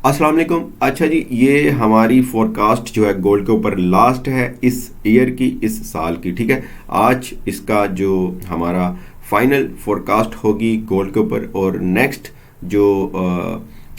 अस्सलाम वालेकुम। अच्छा जी, ये हमारी फोरकास्ट जो है गोल्ड के ऊपर लास्ट है इस ईयर की, इस साल की। ठीक है, आज इसका जो हमारा फाइनल फोरकास्ट होगी गोल्ड के ऊपर, और नेक्स्ट जो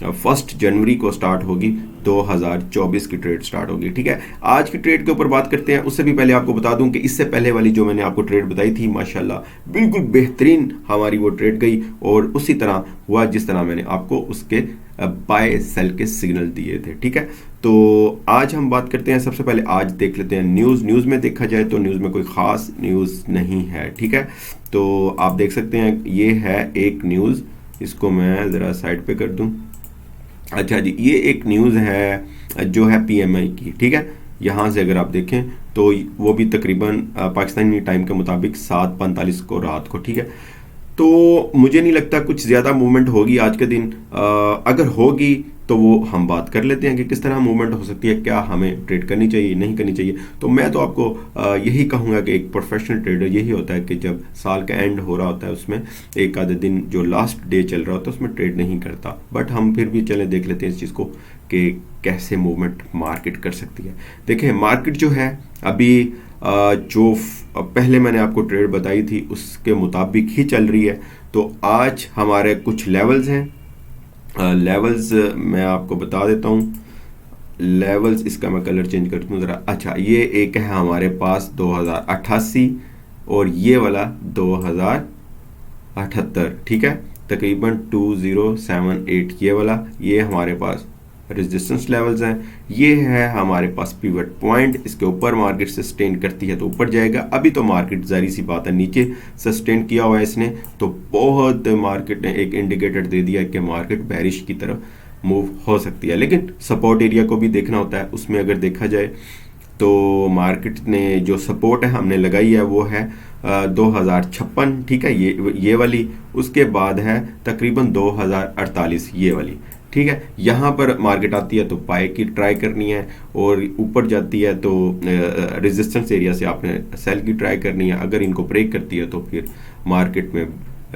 1 जनवरी को स्टार्ट होगी, 2024 की ट्रेड स्टार्ट होगी। ठीक है, आज की ट्रेड के ऊपर बात करते हैं। उससे भी पहले आपको बता दूं कि इससे पहले वाली जो मैंने आपको ट्रेड बताई थी, माशाल्लाह बिल्कुल बेहतरीन हमारी वो ट्रेड गई, और उसी तरह हुआ जिस तरह मैंने आपको उसके बाय सेल के सिग्नल दिए थे। ठीक है, तो आज हम बात करते हैं। सबसे पहले आज देख लेते हैं न्यूज़ में देखा जाए तो न्यूज़ में कोई ख़ास न्यूज़ नहीं है। ठीक है, तो आप देख सकते हैं ये है एक न्यूज़, इसको मैं ज़रा साइड पे कर दूं। अच्छा जी, ये एक न्यूज़ है जो है पीएमआई की। ठीक है, यहाँ से अगर आप देखें तो वो भी तकरीबन पाकिस्तानी टाइम के मुताबिक 7:45 को रात को। ठीक है, तो मुझे नहीं लगता कुछ ज़्यादा मूवमेंट होगी आज के दिन। अगर होगी तो वो हम बात कर लेते हैं कि किस तरह मूवमेंट हो सकती है, क्या हमें ट्रेड करनी चाहिए नहीं करनी चाहिए। तो मैं तो आपको यही कहूँगा कि एक प्रोफेशनल ट्रेडर यही होता है कि जब साल का एंड हो रहा होता है उसमें एक आधे दिन जो लास्ट डे चल रहा होता है उसमें ट्रेड नहीं करता। बट हम फिर भी चले देख लेते हैं इस चीज़ को कि कैसे मूवमेंट मार्केट कर सकती है। देखें, मार्केट जो है अभी जो पहले मैंने आपको ट्रेड बताई थी उसके मुताबिक ही चल रही है। तो आज हमारे कुछ लेवल्स हैं, लेवल्स मैं आपको बता देता हूँ। लेवल्स, इसका मैं कलर चेंज कर दूँ ज़रा। अच्छा, ये एक है हमारे पास 2088 और ये वाला 2078। ठीक है, तकरीबन 2078 ये वाला, ये हमारे पास रेजिस्टेंस लेवल्स हैं। ये है हमारे पास पिवट पॉइंट, इसके ऊपर मार्केट सस्टेन करती है तो ऊपर जाएगा। अभी तो मार्केट जारी सी बात है नीचे सस्टेन किया हुआ है इसने, तो बहुत मार्केट ने एक इंडिकेटर दे दिया कि मार्केट बेरिश की तरफ मूव हो सकती है। लेकिन सपोर्ट एरिया को भी देखना होता है, उसमें अगर देखा जाए तो मार्केट ने जो सपोर्ट है हमने लगाई है वो है 2056। ठीक है, ये वाली, उसके बाद है तकरीबन 2048 ये वाली। ठीक है, यहाँ पर मार्केट आती है तो बाय की ट्राई करनी है, और ऊपर जाती है तो रेजिस्टेंस एरिया से आपने सेल की ट्राई करनी है। अगर इनको ब्रेक करती है तो फिर मार्केट में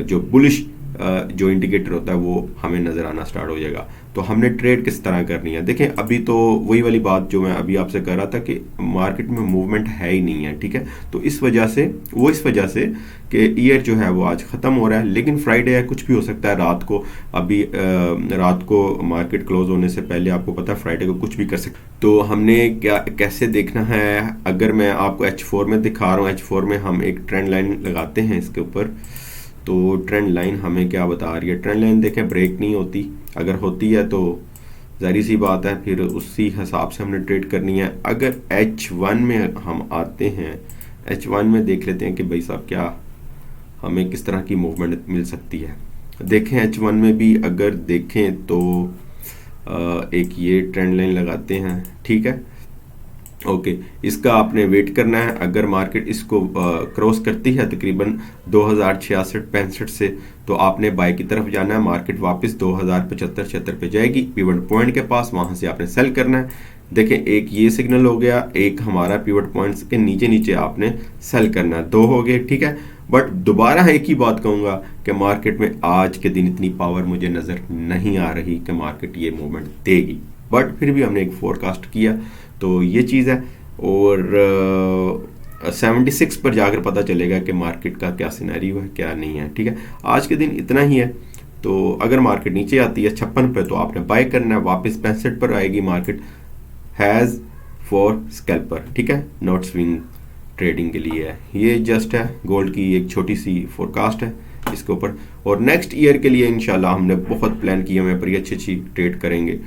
जो बुलिश जो इंडिकेटर होता है वो हमें नज़र आना स्टार्ट हो जाएगा। तो हमने ट्रेड किस तरह करनी है, देखें अभी तो वही वाली बात जो मैं अभी आपसे कर रहा था कि मार्केट में मूवमेंट है ही नहीं है। ठीक है, तो इस वजह से कि ईयर जो है वो आज ख़त्म हो रहा है, लेकिन फ्राइडे है, कुछ भी हो सकता है रात को। अभी रात को मार्केट क्लोज होने से पहले आपको पता है फ्राइडे को कुछ भी कर सकते। तो हमने क्या कैसे देखना है, अगर मैं आपको H4 में दिखा रहा हूँ, H4 में हम एक ट्रेंड लाइन लगाते हैं इसके ऊपर। तो ट्रेंड लाइन हमें क्या बता रही है, ट्रेंड लाइन देखें ब्रेक नहीं होती, अगर होती है तो ज़ाहिर सी बात है फिर उसी हिसाब से हमने ट्रेड करनी है। अगर H1 में हम आते हैं, H1 में देख लेते हैं कि भाई साहब क्या हमें किस तरह की मूवमेंट मिल सकती है। देखें H1 में भी अगर देखें तो एक ये ट्रेंड लाइन लगाते हैं। ठीक है, ओके, इसका आपने वेट करना है। अगर मार्केट इसको क्रॉस करती है तकरीबन 2066-65 से, तो आपने बाय की तरफ जाना है। मार्केट वापस 2075-76 पे जाएगी पिवट पॉइंट के पास, वहां से आपने सेल करना है। देखें, एक ये सिग्नल हो गया, एक हमारा पिवट पॉइंट्स के नीचे नीचे आपने सेल करना है, दो हो गए। ठीक है, बट दोबारा एक ही बात कहूँगा कि मार्केट में आज के दिन इतनी पावर मुझे नज़र नहीं आ रही कि मार्केट ये मूवमेंट देगी, बट फिर भी हमने एक फोरकास्ट किया तो ये चीज़ है। और 76 पर जाकर पता चलेगा कि मार्केट का क्या सिनेरियो है क्या नहीं है। ठीक है, आज के दिन इतना ही है। तो अगर मार्केट नीचे आती है 56 पे तो आपने बाय करना है, वापस 65 पर आएगी मार्केट हैज़ फॉर स्कैल्पर। ठीक है, नॉट स्विंग ट्रेडिंग के लिए है। ये जस्ट है गोल्ड की एक छोटी सी फोरकास्ट है इसके ऊपर, और नेक्स्ट ईयर के लिए इंशाल्लाह हमने बहुत प्लान किए हुए पर ये अच्छी अच्छी ट्रेड करेंगे।